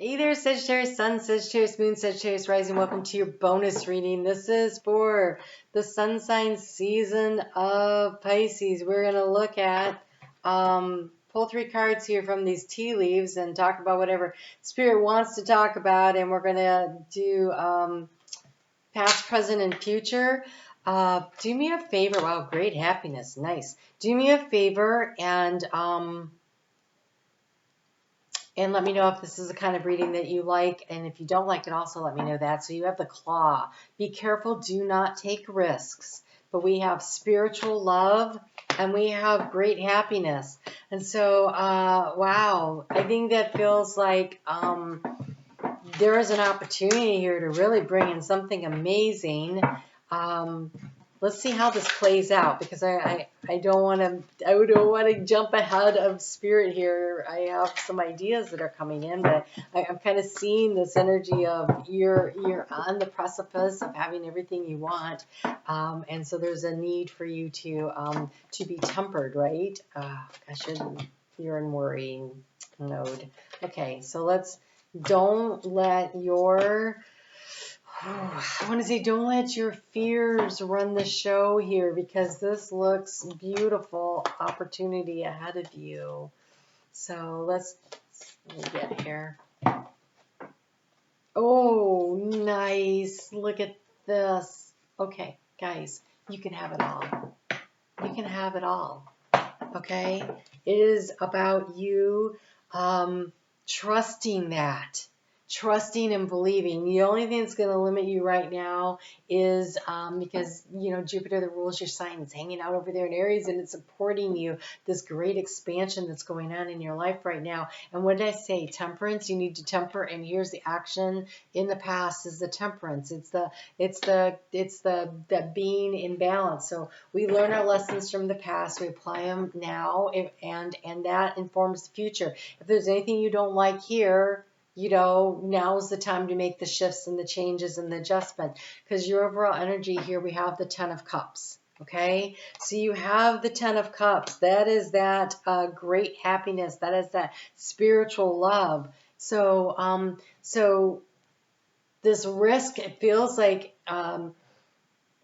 Hey there, Sagittarius, Sun, Sagittarius, Moon, Sagittarius, Rising. Welcome to your bonus reading. This is for the Sun sign season of Pisces. We're going to look at, pull 3 cards here from these tea leaves and talk about whatever Spirit wants to talk about. And we're going to do past, present, and future. Do me a favor. Wow, great happiness. Nice. Do me a favor and let me know if this is the kind of reading that you like. And if you don't like it, also let me know that. So you have the claw. Be careful. Do not take risks. But we have spiritual love and we have great happiness. And so, wow, I think that feels like there is an opportunity here to really bring in something amazing. Let's see how this plays out, because I don't want to jump ahead of Spirit here. I have some ideas that are coming in, but I'm kind of seeing this energy of you're on the precipice of having everything you want, and so there's a need for you to be tempered, right? You're in worrying mode. Okay, so don't let your don't let your fears run the show here, because this looks beautiful opportunity ahead of you. So let me get here. Oh, nice. Look at this. Okay, guys, you can have it all. You can have it all. Okay? It is about you trusting that. Trusting and believing. The only thing that's going to limit you right now is because, Jupiter, that rules your sign, is hanging out over there in Aries, and it's supporting you, this great expansion that's going on in your life right now. And what did I say? Temperance. You need to temper. And here's the action in the past is the temperance. It's the being in balance. So we learn our lessons from the past. We apply them now, and that informs the future. If there's anything you don't like here, now's the time to make the shifts and the changes and the adjustment, because your overall energy here, we have the 10 of Cups. Okay, so you have the 10 of Cups. That is that great happiness. That is that spiritual love. So, this risk, it feels like,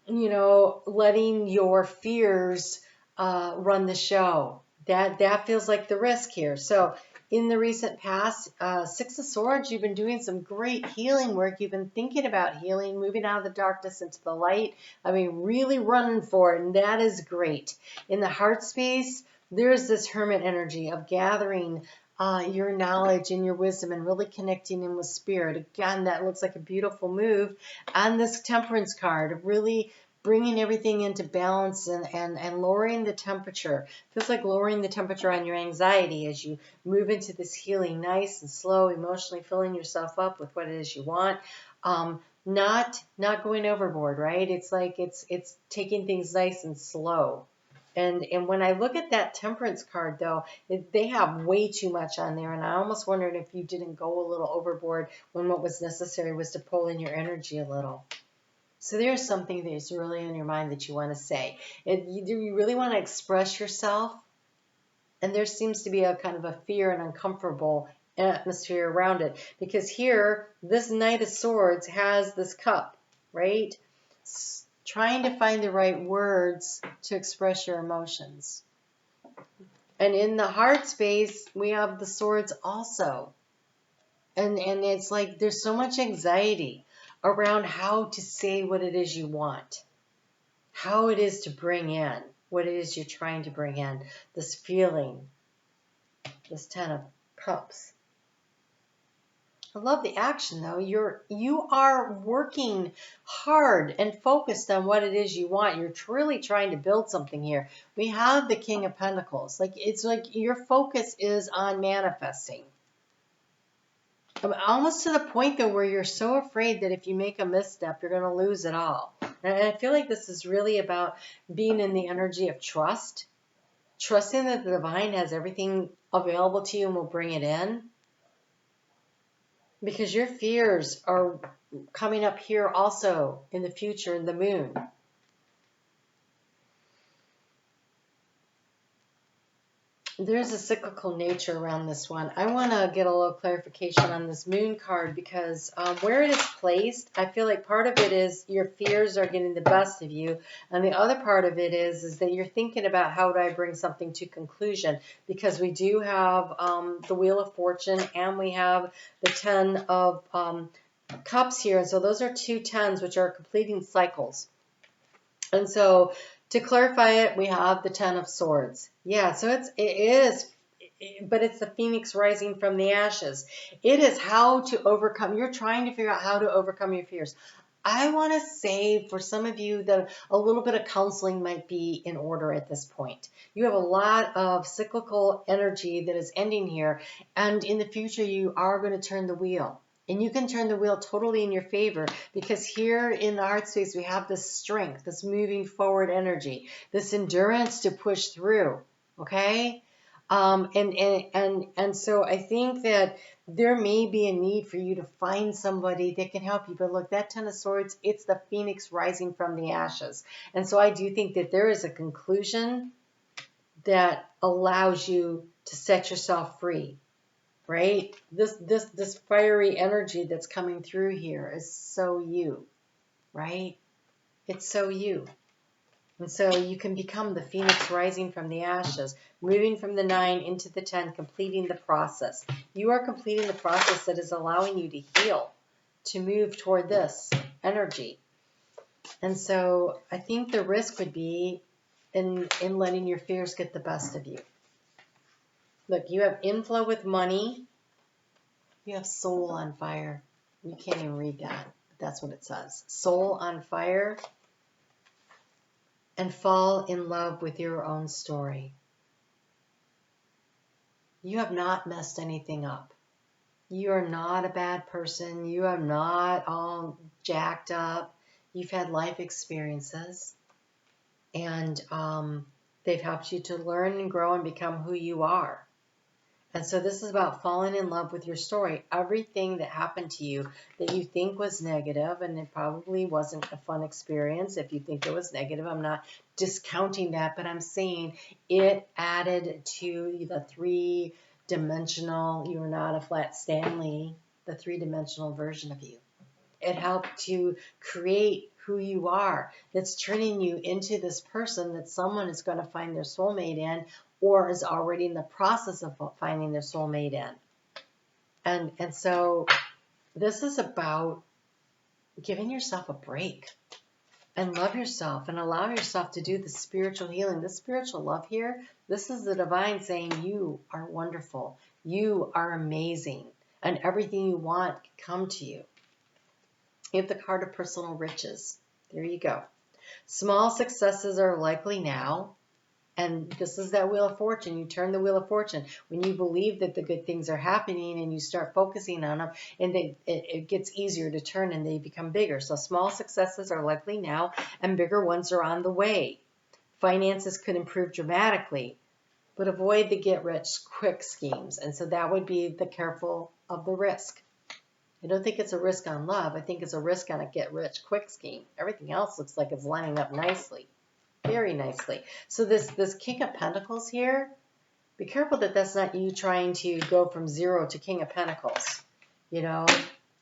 letting your fears run the show. That feels like the risk here. So in the recent past, 6 of Swords, you've been doing some great healing work. You've been thinking about healing, moving out of the darkness into the light. I mean, really running for it, and that is great. In the heart space, there's this hermit energy of gathering your knowledge and your wisdom and really connecting in with Spirit. Again, that looks like a beautiful move. On this Temperance card, really bringing everything into balance and lowering the temperature. Feels like lowering the temperature on your anxiety as you move into this healing, nice and slow, emotionally filling yourself up with what it is you want. Not going overboard, right? It's like it's taking things nice and slow. And when I look at that Temperance card, though, they have way too much on there. And I almost wondered if you didn't go a little overboard when what was necessary was to pull in your energy a little. So there's something that's really in your mind that you want to say. You really want to express yourself. And there seems to be a kind of a fear and uncomfortable atmosphere around it. Because here, this Knight of Swords has this cup, right? Trying to find the right words to express your emotions. And in the heart space, we have the Swords also. And it's like there's so much anxiety around how to say what it is you want, how it is to bring in what it is you're trying to bring in, this feeling, this 10 of Cups. I love the action, though. You are working hard and focused on what it is you want. You're truly trying to build something here. We have the King of Pentacles. It's like your focus is on manifesting. Almost to the point, though, where you're so afraid that if you make a misstep, you're going to lose it all. And I feel like this is really about being in the energy of trust, trusting that the divine has everything available to you and will bring it in. Because your fears are coming up here also in the future in the moon. There's a cyclical nature around this one. I want to get a little clarification on this moon card because where it is placed, I feel like part of it is your fears are getting the best of you. And the other part of it is that you're thinking about how do I bring something to conclusion, because we do have the Wheel of Fortune and we have the Ten of Cups here. And so those are two tens, which are completing cycles. And so to clarify it, we have the Ten of Swords. Yeah, so but it's the phoenix rising from the ashes. It is how to overcome. You're trying to figure out how to overcome your fears. I want to say for some of you that a little bit of counseling might be in order at this point. You have a lot of cyclical energy that is ending here, and in the future you are going to turn the wheel. And you can turn the wheel totally in your favor, because here in the heart space we have this strength, this moving forward energy, this endurance to push through. Okay, and so I think that there may be a need for you to find somebody that can help you. But look, that Ten of Swords, it's the phoenix rising from the ashes, and so I do think that there is a conclusion that allows you to set yourself free. Right? This fiery energy that's coming through here is so you, right? It's so you. And so you can become the phoenix rising from the ashes, moving from the 9 into the 10, completing the process. You are completing the process that is allowing you to heal, to move toward this energy. And so I think the risk would be in letting your fears get the best of you. Look, you have inflow with money. You have soul on fire. You can't even read that, but that's what it says. Soul on fire, and fall in love with your own story. You have not messed anything up. You are not a bad person. You are not all jacked up. You've had life experiences, and they've helped you to learn and grow and become who you are. And so this is about falling in love with your story. Everything that happened to you that you think was negative, and it probably wasn't a fun experience. If you think it was negative, I'm not discounting that, but I'm saying it added to the three-dimensional, you're not a flat Stanley, the three-dimensional version of you. It helped to create who you are. That's turning you into this person that someone is going to find their soulmate in, or is already in the process of finding their soulmate in. And so this is about giving yourself a break and love yourself and allow yourself to do the spiritual healing. The spiritual love here, this is the divine saying you are wonderful, you are amazing, and everything you want can come to you. You have the card of personal riches. There you go. Small successes are likely now. And this is that Wheel of Fortune. You turn the Wheel of Fortune. When you believe that the good things are happening and you start focusing on them, and it gets easier to turn and they become bigger. So small successes are likely now and bigger ones are on the way. Finances could improve dramatically, but avoid the get-rich-quick schemes. And so that would be the careful of the risk. I don't think it's a risk on love. I think it's a risk on a get-rich-quick scheme. Everything else looks like it's lining up nicely. Very nicely. So this King of Pentacles here, be careful that that's not you trying to go from 0 to King of Pentacles. You know,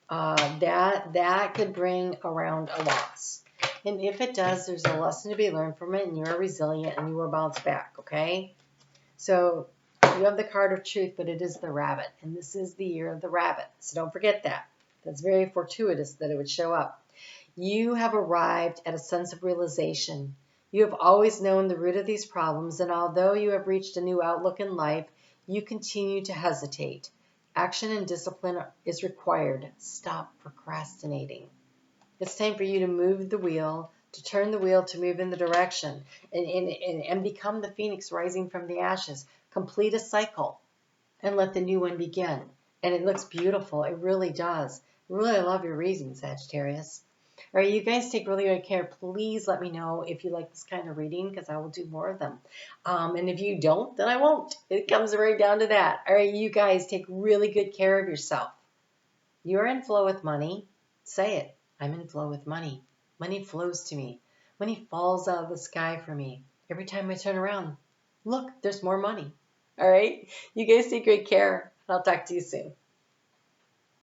that could bring around a loss. And if it does, there's a lesson to be learned from it, and you're resilient and you will bounce back, okay? So you have the card of truth, but it is the rabbit, and this is the year of the rabbit. So don't forget that. That's very fortuitous that it would show up. You have arrived at a sense of realization. You have always known the root of these problems, and although you have reached a new outlook in life, you continue to hesitate. Action and discipline is required. Stop procrastinating. It's time for you to move the wheel, to turn the wheel, to move in the direction, and become the phoenix rising from the ashes. Complete a cycle and let the new one begin. And it looks beautiful. It really does. Really, I love your reading, Sagittarius. All right, you guys take really good care. Please let me know if you like this kind of reading, because I will do more of them. And if you don't, then I won't. It comes right down to that. All right, you guys take really good care of yourself. You're in flow with money. Say it. I'm in flow with money. Money flows to me. Money falls out of the sky for me. Every time I turn around, look, there's more money. All right. You guys take great care. I'll talk to you soon.